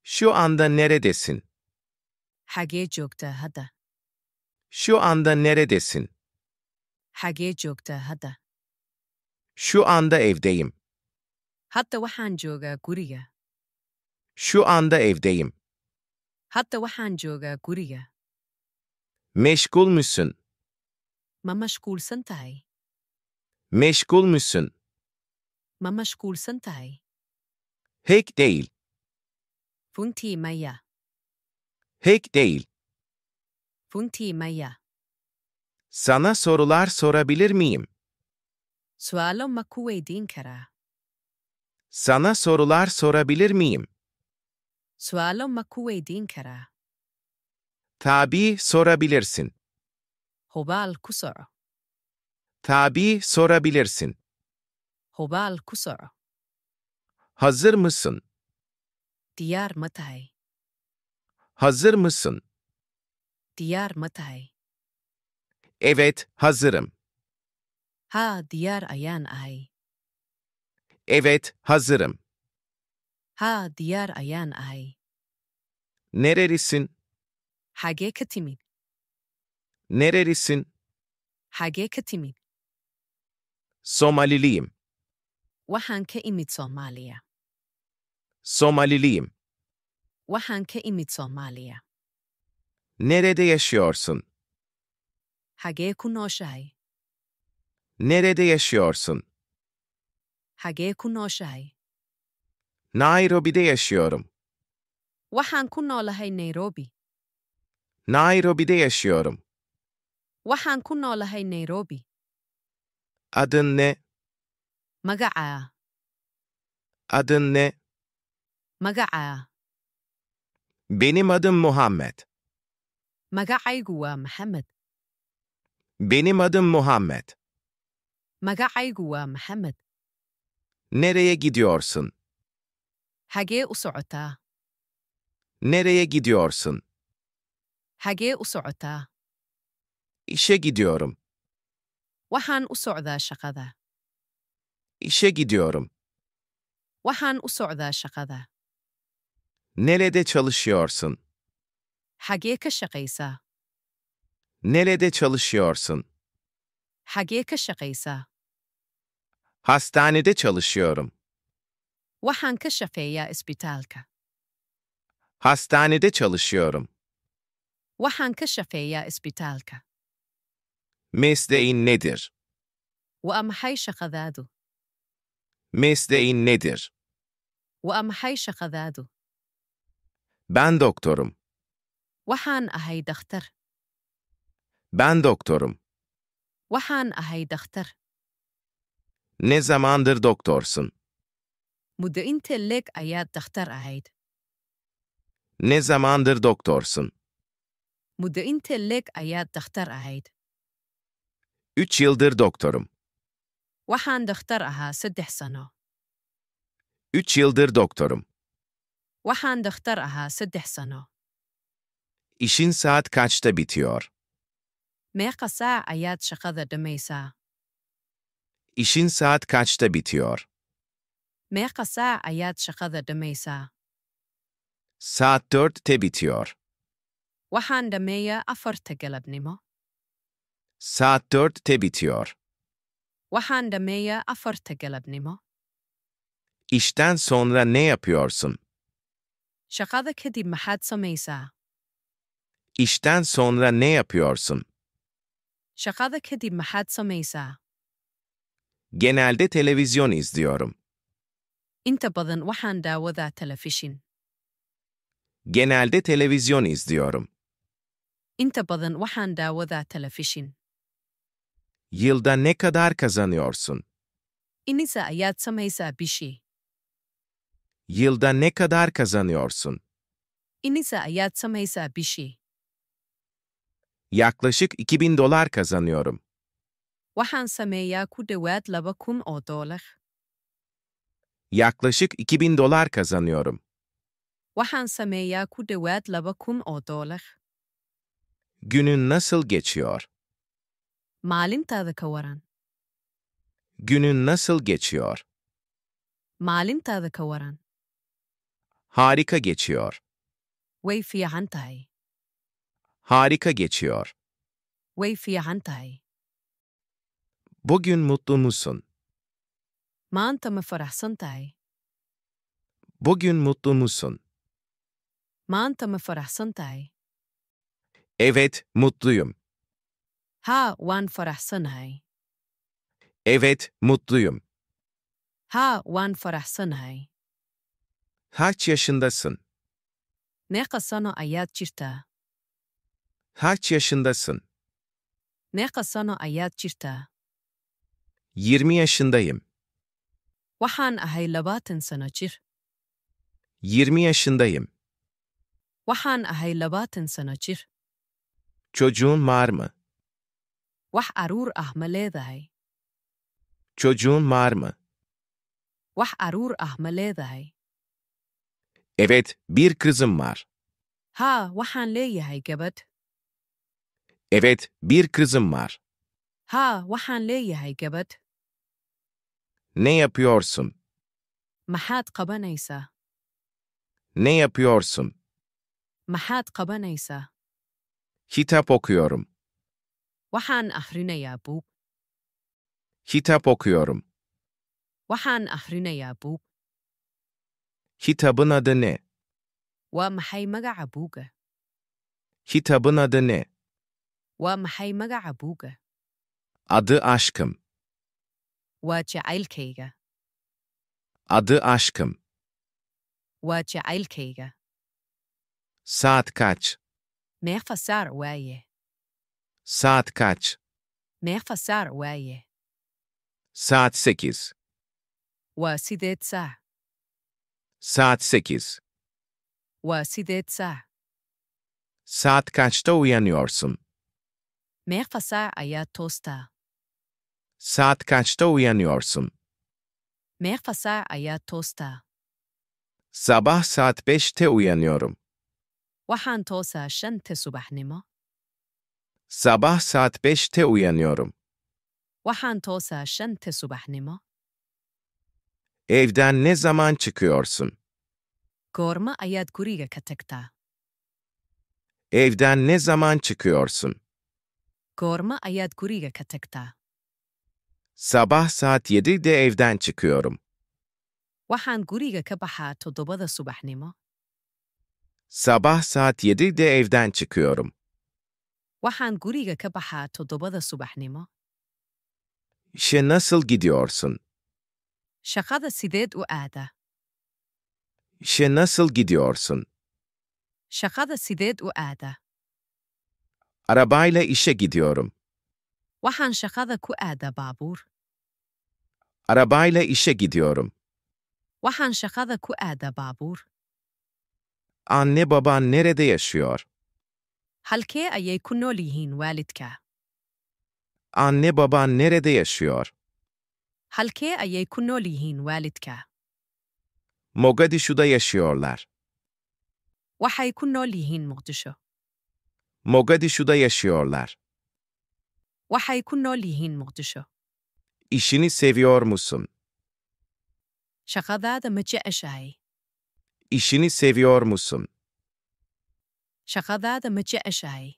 Şu anda neredesin? Xagee joogtaa hadda? Şu anda neredesin? Xagee joogtaa hadda? Şu anda evdeyim. Hadda waxaan joogaa guriga. Şu anda evdeyim. Hadda waxaan joogaa guriga. Meşgul müsün? Ma mashquulsan tahay? Meşgul müsün? Ma mashquulsan tahay? Pek değil. Runtii maya. Pek değil. Runtii maya. Sana sorular sorabilir miyim? Su'aalo ma ku weydiin karaa? Sana sorular sorabilir miyim? Su'aalo ma ku weydiin karaa? Tabii sorabilirsin. Hubaal ku soco. Tabii sorabilirsin. Hubaal ku soco. Hazır mısın? Diyaar ma tahay? Hazır mısın? Diyaar ma tahay? Evet, hazırım. Haa, diyaar ayaan ahay. Evet, hazırım. Haa, diyaar ayaan ahay. Nerelisin? Xagee ka timid? Nerelisin? Xagee ka timid? Somaliliyim. Waxaan ka imid Soomaaliya. Somaliliyim. Waxaan ka imid Soomaaliya. Nerede yaşıyorsun? Xagee ku nooshahay? Nerede yaşıyorsun? Xagee ku nooshahay? Nairobi'de yaşıyorum. Waxaan ku noolahay Nairobi. Nairobi'de yaşıyorum. Waxaan ku noolahay Nairobi. Adın ne? Magacaa? Adın ne? Magacaa? Benim adım Muhammed. Magacaygu waa Maxamed. Benim adım Muhammed. Magacaygu waa Maxamed. Nereye gidiyorsun? Xagee u socotaa? Nereye gidiyorsun? Xagee u socotaa? İşe gidiyorum. Waxaan u socdaa shaqada. İşe gidiyorum. Waxaan u socdaa shaqada. Nerede çalışıyorsun? Xagee ka shaqaysaa? Nerede çalışıyorsun? Xagee ka shaqaysaa? Hastanede çalışıyorum. Waxaan ka shaqeeyaa isbitaalka. Hastanede çalışıyorum. Waxaan ka shaqeeyaa isbitaalka. Mesleğin nedir? Waa maxay shaqadaadu? Mesleğin nedir? Waa maxay shaqadaadu? Ben doktorum. Waxaan ahay dakhtar. Ben doktorum. Waxaan ahay dakhtar. Ne zamandır doktorsun? Muddo intee leeg ayaad dakhtar ahayd? Ne zamandır doktorsun? Muddo intee leeg ayaad dakhtar ahayd? 3 yıldır doktorum. Waxaan dakhtar ahaa 3 sano. 3 yıldır doktorum. Waxaan dakhtar ahaa 3 sano. İşin saat kaçta bitiyor? Meeqa saac ayaad shaqada dhammaysaa? İşin saat kaçta bitiyor? Meeqa saac ayaad shaqada dhammaysaa? Saat 4'te bitiyor. Waxaan dhammeeyaa 4 galabnimo. Saat 4'te bitiyor. Waxaan dhammeeyaa 4 galabnimo. İşten sonra ne yapıyorsun? Shaqada kadib maxaad samaysaa? İşten sonra ne yapıyorsun? Shaqada kadib maxaad samaysaa? Genelde televizyon izliyorum. Inta badan waxaan daawadaa telefishin. Genelde televizyon izliyorum. Inta badan waxaan daawadaa telefishin. Yılda ne kadar kazanıyorsun? Inisa ayaad samaysaa bishii? Yılda ne kadar kazanıyorsun? Inisa ayaad samaysaa bishii? Yaklaşık $2000 kazanıyorum. Waxaan sameeyaa ku dhowaad $2,000. Yaklaşık $2000 kazanıyorum. Waxaan sameeyaa ku dhowaad $2,000. Günün nasıl geçiyor? Maalintaada ka waran? Günün nasıl geçiyor? Maalintaada ka waran? Harika geçiyor. way fiican tahay. Harika geçiyor. way fiican tahay. Bugün mutlu musun? maanta ma faraxsan tahay. Bugün mutlu musun? maanta ma faraxsan tahay. Evet, mutluyum. haa waan faraxsanahay. Evet, mutluyum. haa waan faraxsanahay. Kaç yaşındasın? meeqa sano ayaad jirtaa. Kaç yaşındasın? meeqa sano ayaad jirtaa. 20 yaşındayım. waxaan ahay 20 sano jir. 20 yaşındayım. waxaan ahay 20 sano jir. Çocuğun var mı? wax carruur ah ma leedahay. Çocuğun var mı? wax carruur ah ma leedahay. Evet, bir kızım var. haa waxaan leeyahay gabadh. Evet, bir kızım var. haa waxaan leeyahay gabadh. Ne yapıyorsun? maxaad qabanaysaa. Ne yapıyorsun? maxaad qabanaysaa. Kitap okuyorum. waxaan akhrinayaa buug. Kitap okuyorum. waxaan akhrinayaa buug. Kitabın adı ne? waa maxay magaca buugga. Kitabın adı ne? waa maxay magaca buugga. Adı aşkım. waa jacaylkayga. Adı aşkım. waa jacaylkayga. Saat kaç? meeqa saac waaye. Saat kaç? meeqa saac waaye. Saat 8. waa 8 saac. Saat 8. waa 8 saac. Saat kaçta uyanıyorsun? meeqa saac ayaad toostaa. Saat kaçta uyanıyorsun? meeqa saac ayaad toostaa. Sabah saat 5'te uyanıyorum. waxaan toosaa 5 subaxnimo. Sabah saat 5'te uyanıyorum. waxaan toosaa 5 subaxnimo. Evden ne zaman çıkıyorsun? goorma ayaad guriga ka tagtaa. Evden ne zaman çıkıyorsun? goorma ayaad guriga ka tagtaa. Sabah saat 7'de evden çıkıyorum. waxaan guriga ka baxaa 7 subaxnimo. Sabah saat 7'de evden çıkıyorum. waxaan guriga ka baxaa 7 subaxnimo. İşe nasıl gidiyorsun? shaqada sideed u aadaa. İşe nasıl gidiyorsun? shaqada sideed u aadaa. Arabayla işe gidiyorum. waxaan shaqada ku aadaa baabuur. Arabayla işe gidiyorum. waxaan shaqada ku aadaa baabuur. Anne baban nerede yaşıyor? halkee ayay ku nool yihiin waalidkaa. Anne baban nerede yaşıyor? halkee ayay ku nool yihiin waalidkaa. Mogadishu'da yaşıyorlar. waxay ku nool yihiin muqdisho. Mogadishu'da yaşıyorlar. waxay ku nool yihiin muqdisho. İşini seviyor musun? shaqadaada ma jeceshahay. İşini seviyor musun? shaqadaada ma jeceshahay.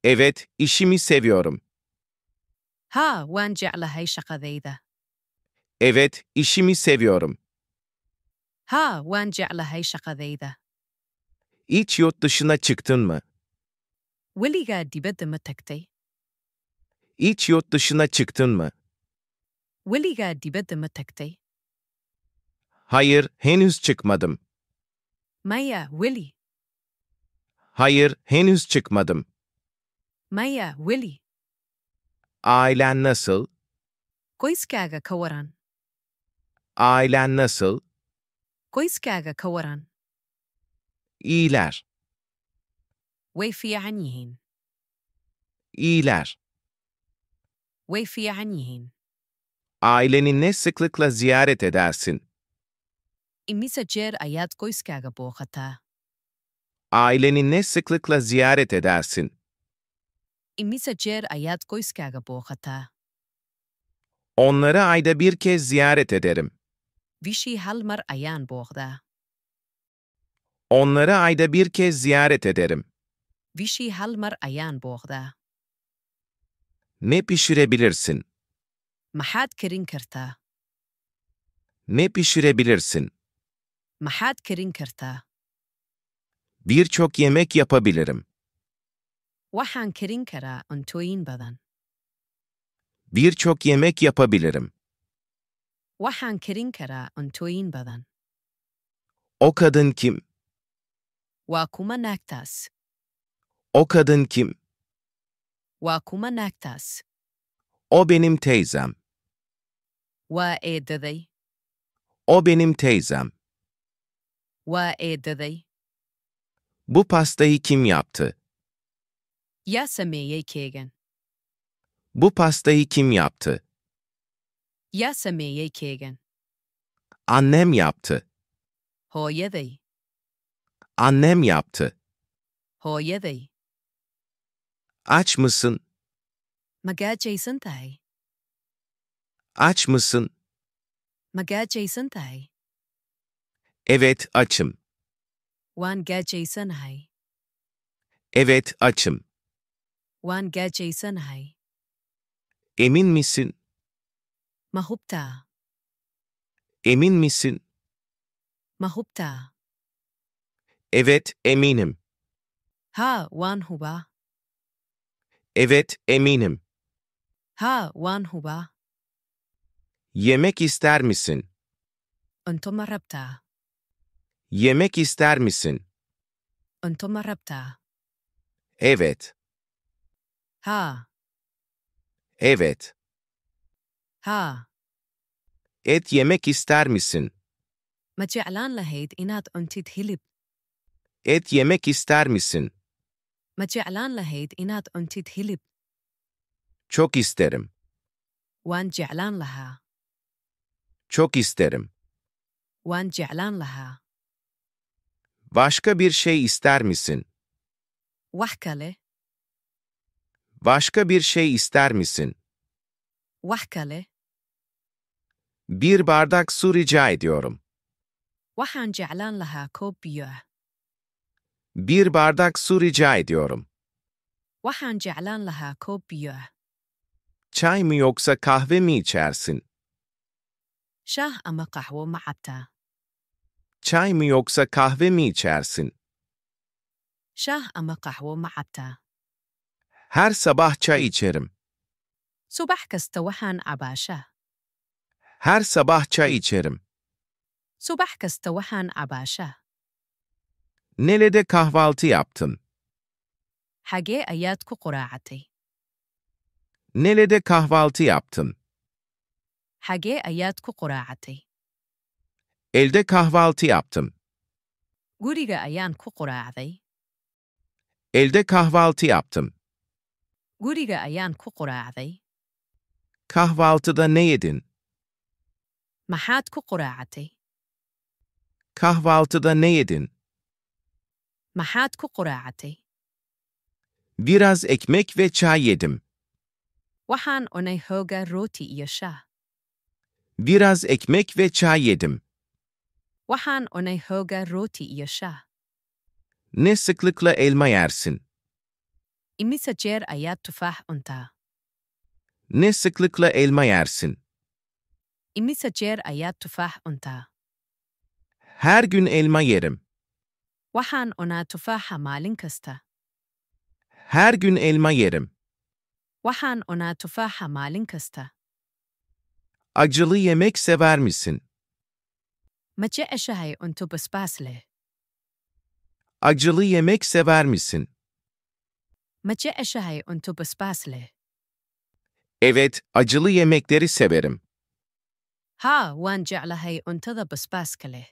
Evet, işimi seviyorum. haa waan jeclahay shaqadayda. Evet, işimi seviyorum. haa waan jeclahay shaqadayda. Hiç yurt dışına çıktın mı? weligaa dibadda ma tagtay. Hiç yurt dışına çıktın mı? weligaa dibadda ma tagtay. Hayır, henüz çıkmadım. maya weli. Hayır, henüz çıkmadım. maya weli. Ailen nasıl? qoyskaaga ka waran. Ailen nasıl? qoyskaaga ka waran. İyiler. way fiican yihiin. İyiler. way fiican yihiin. Aileni ne sıklıkla ziyaret edersin? imise jeer ayaad qoyskaaga booqataa. Aileni ne sıklıkla ziyaret edersin? imise jeer ayaad qoyskaaga booqataa. Onları ayda bir kez ziyaret ederim. bishii hal mar ayaan booqdaa. Onları ayda bir kez ziyaret ederim. Vishii hal mar ayaan booqdaa. Ne pişirebilirsin? Maxaad karin kartaa? Ne pişirebilirsin? Maxaad karin kartaa? Birçok yemek yapabilirim. Waxaan karin karaa cuntooyin badan. Birçok yemek yapabilirim. Waxaan karin karaa cuntooyin badan. O kadın kim? Waa kuma naagtaas? O kadın kim? Waa kuma naagtaas? O benim teyzem. Waa eedaday. O benim teyzem. Waa eedaday. Bu pastayı kim yaptı? Yaa sameeyey keegan? Bu pastayı kim yaptı? Yaa sameeyey keegan? Annem yaptı. Hooyaday. Annem yaptı. Hooyaday. Aç mısın? Ma gaajaysan tahay? Aç mısın? Ma gaajaysan tahay? Evet, açım. Waan gaajaysanahay. Evet, açım. Waan gaajaysanahay. Emin misin? Ma hubtaa? Emin misin? Ma hubtaa? Evet, eminim. Haa, waan hubaa. Evet, eminim. Haa, waan hubaa. Yemek ister misin? Cunto ma rabtaa? Yemek ister misin? Cunto ma rabtaa? Evet. Haa, Evet. haa. Et yemek ister misin? Ma jeclaan lahayd inaad cuntid hilib? Et yemek ister misin? Ma jeclaan lahayd inaad cuntid hilib? Çok isterim. Waan jeclaan lahaa. Çok isterim. Waan jeclaan lahaa. Başka bir şey ister misin? Wax kale? Başka bir şey ister misin? Wax kale? Bir bardak su rica ediyorum. Waxaan jeclaan lahaa koob biyo ah. Bir bardak su rica ediyorum. Waxaan jeclaan lahaa koob biyo ah. Çay mı yoksa kahve mi içersin? Shaah ama qaxwo ma cabtaa? Çay mı yoksa kahve mi içersin? Shaah ama qaxwo ma cabtaa? Her sabah çay içerim. Subax kasta waxaan cabaa shaah. Her sabah çay içerim. Subax kasta waxaan cabaa shaah. Nerede kahvaltı yaptın? Xagee ayaad ku quraacatay? Nerede kahvaltı yaptın? Xagee ayaad ku quraacatay? Elde kahvaltı yaptım. Guriga ayaan ku quraacday. Elde kahvaltı yaptım. Guriga ayaan ku quraacday. Kahvaltıda ne yedin? Maxaad ku quraacatay? Kahvaltıda ne yedin? Maxaad ku quraacatay? Biraz ekmek ve çay yedim. Waxaan cunay hooga rooti iyo shaah. Biraz ekmek ve çay yedim. Waxaan cunay hooga rooti iyo shaah. Ne sıklıkla elma yersin? Imise jeer ayaad tufaax cuntaa? Ne sıklıkla elma yersin? Imise jeer ayaad tufaax cuntaa? Her gün elma yerim. Waxaan cunaa tufaaxa maalin kasta. Her gün elma yerim. Waxaan cunaa tufaaxa maalin kasta. Acılı yemek sever misin? Ma jeceshahay cunto basbaas leh? Acılı yemek sever misin? Ma jeceshahay cunto basbaas leh? Evet, acılı yemekleri severim. Haa, waan jeclahay cuntada basbaaska leh.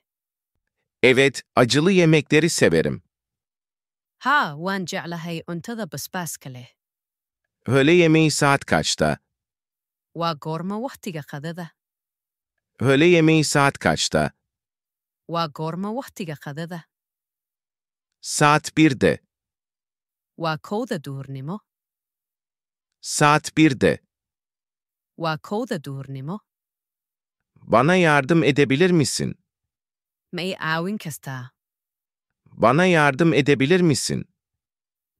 Evet, acılı yemekleri severim. Haa, waan jeclahay cuntada basbaaska leh. Öğle yemeği saat kaçta? Waa goorma wakhtiga qadada? Öğle yemeği saat kaçta? Waa goorma wakhtiga qadada? Saat 1'de. Waa kowda duhurnimo? Saat 1'de. Waa kowda duhurnimo? Bana yardım edebilir misin? Ma ii caawin kastaa? Bana yardım edebilir misin?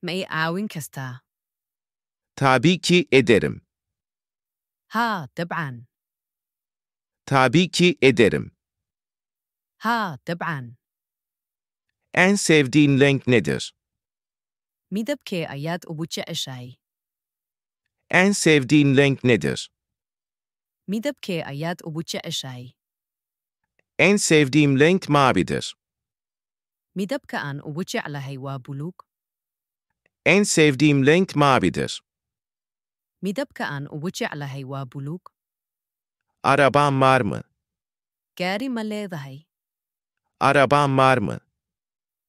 Ma ii caawin kastaa? Tabii ki ederim. Haa, dabcan. Tabii ki ederim. Haa, dabcan. En sevdiğin renk nedir? Midabkee ayaad ugu jeceshahay? En sevdiğin renk nedir? Midabkee ayaad ugu jeceshahay? En sevdiğim renk mavidir. Midabka aan ugu jeclahay waa buluug. En sevdiğim renk mavidir. Midabka aan ugu jeclahay waa buluug. Araban var mı? Gaari ma leedahay? Araban var mı?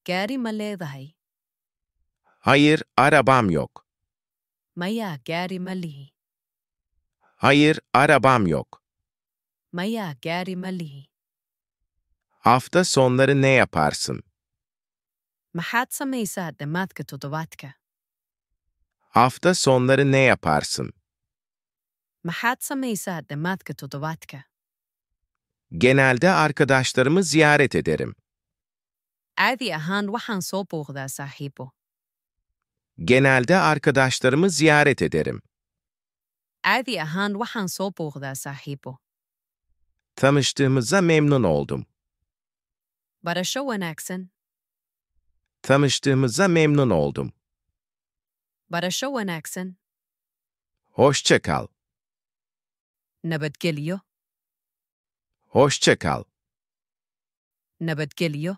Gaari ma leedahay? Hayır, arabam yok. Maya, gaari ma lihi. Hayır, arabam yok. Maya, gaari ma lihi. Hafta sonları ne yaparsın? Maxaad samaysaa dhammaadka toddobaadka? Hafta sonları ne yaparsın? Maxaad samaysaa dhammaadka toddobaadka? Genelde arkadaşlarımı ziyaret ederim. Caadi ahaan waxaan soo booqdaa saaxiibo. Genelde arkadaşlarımı ziyaret ederim. Caadi ahaan waxaan soo booqdaa saaxiibo. Tanıştığımıza memnun oldum. Barasho wanaagsan. Tanıştığımıza memnun oldum. Barasho wanaagsan. Hoşça kal. Nabadgelyo. Hoşça kal. Nabadgelyo.